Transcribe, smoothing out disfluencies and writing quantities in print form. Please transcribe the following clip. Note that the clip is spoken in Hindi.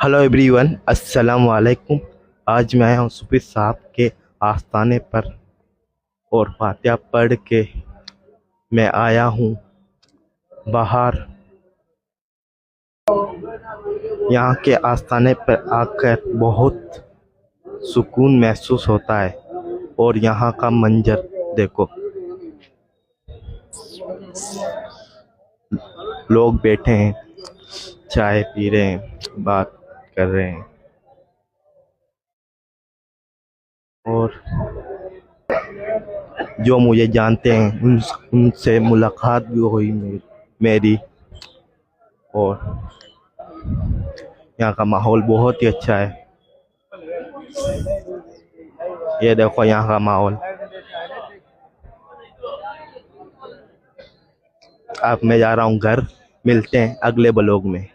हेलो एवरीवन, अस्सलाम वालेकुम। आज मैं हूँ सुफी साहब के आस्थाने पर और फातिहा पढ़ के मैं आया हूँ बाहर। यहाँ के आस्थाने पर आकर बहुत सुकून महसूस होता है। और यहाँ का मंजर देखो, लोग बैठे हैं, चाय पी रहे हैं, बात कर रहे हैं। और जो मुझे जानते हैं उनसे मुलाकात भी हुई मेरी। और यहाँ का माहौल बहुत ही अच्छा है। ये देखो यहाँ का माहौल। अब मैं जा रहा हूँ घर। मिलते हैं अगले ब्लॉग में।